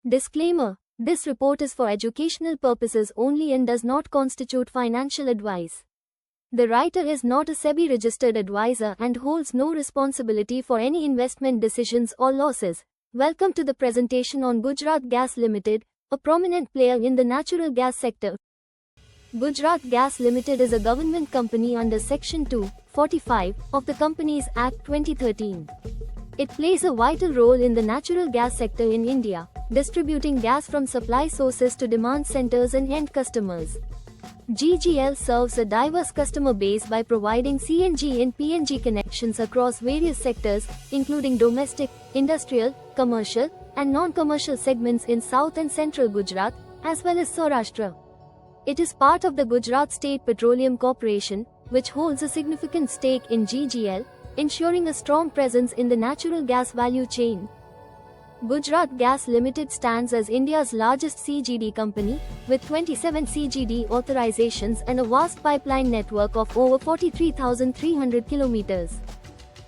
Disclaimer: this report is for educational purposes only and does not constitute financial advice. The writer is not a SEBI-registered advisor and holds no responsibility for any investment decisions or losses. Welcome to the presentation on Gujarat Gas Limited, a prominent player in the natural gas sector. Gujarat Gas Limited is a government company under Section 2(45) of the Companies Act 2013. It plays a vital role in the natural gas sector in India, distributing gas from supply sources to demand centers and end customers. GGL serves a diverse customer base by providing CNG and PNG connections across various sectors, including domestic, industrial, commercial, and non-commercial segments in South and Central Gujarat, as well as Saurashtra. It is part of the Gujarat State Petroleum Corporation, which holds a significant stake in GGL, ensuring a strong presence in the natural gas value chain. Gujarat Gas Limited stands as India's largest CGD company, with 27 CGD authorizations and a vast pipeline network of over 43,300 kilometers.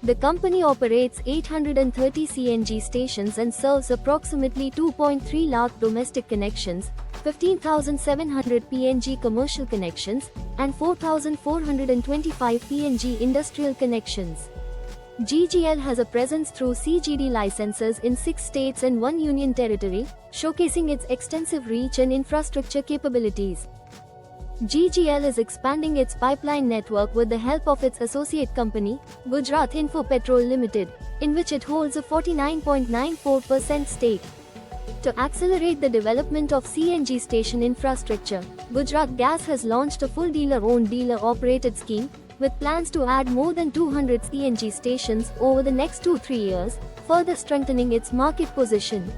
The company operates 830 CNG stations and serves approximately 2.3 lakh domestic connections, 15,700 PNG commercial connections, and 4,425 PNG industrial connections. GGL has a presence through CGD licenses in 6 states and 1 union territory, showcasing its extensive reach and infrastructure capabilities. GGL is expanding its pipeline network with the help of its associate company, Gujarat Info Petrol Limited, in which it holds a 49.94% stake. To accelerate the development of CNG station infrastructure, Gujarat Gas has launched a full dealer-owned dealer-operated scheme, with plans to add more than 200 CNG stations over the next 2-3 years, further strengthening its market position.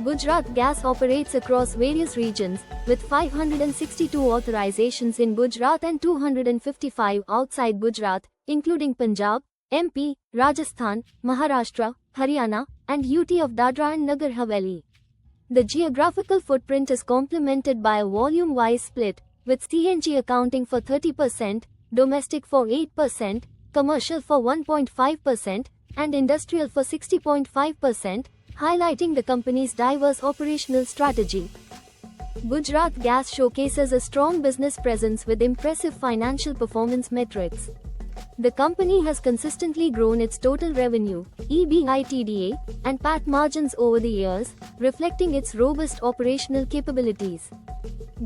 Gujarat Gas operates across various regions, with 562 authorizations in Gujarat and 255 outside Gujarat, including Punjab, MP, Rajasthan, Maharashtra, Haryana, and UT of Dadra and Nagar Haveli. The geographical footprint is complemented by a volume-wise split, with CNG accounting for 30%, domestic for 8%, commercial for 1.5%, and industrial for 60.5%, highlighting the company's diverse operational strategy. Gujarat Gas showcases a strong business presence with impressive financial performance metrics. The company has consistently grown its total revenue, EBITDA, and PAT margins over the years, reflecting its robust operational capabilities.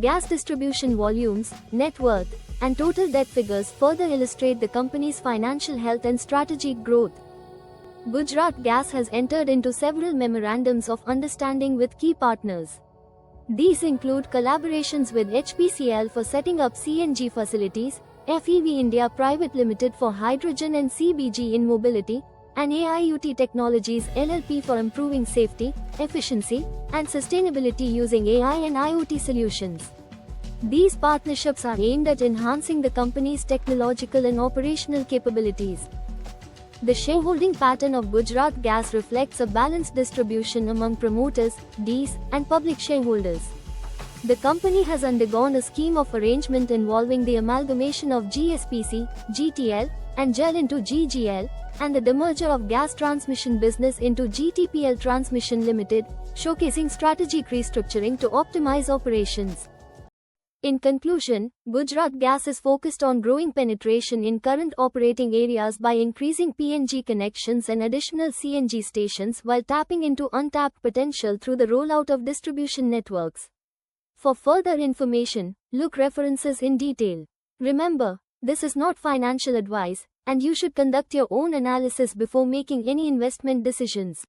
Gas distribution volumes, net worth, and total debt figures further illustrate the company's financial health and strategic growth. Gujarat Gas has entered into several memorandums of understanding with key partners. These include collaborations with HPCL for setting up CNG facilities, FEV India Private Limited for hydrogen and CBG in mobility, and AIUT Technologies LLP for improving safety, efficiency, and sustainability using AI and IoT solutions. These partnerships are aimed at enhancing the company's technological and operational capabilities. The shareholding pattern of Gujarat Gas reflects a balanced distribution among promoters, DIs, and public shareholders. The company has undergone a scheme of arrangement involving the amalgamation of GSPC, GTL, and GEL into GGL, and the demerger of gas transmission business into GTPL Transmission Limited, showcasing strategic restructuring to optimize operations. In conclusion, Gujarat Gas is focused on growing penetration in current operating areas by increasing PNG connections and additional CNG stations while tapping into untapped potential through the rollout of distribution networks. For further information, look references in detail. Remember, this is not financial advice, and you should conduct your own analysis before making any investment decisions.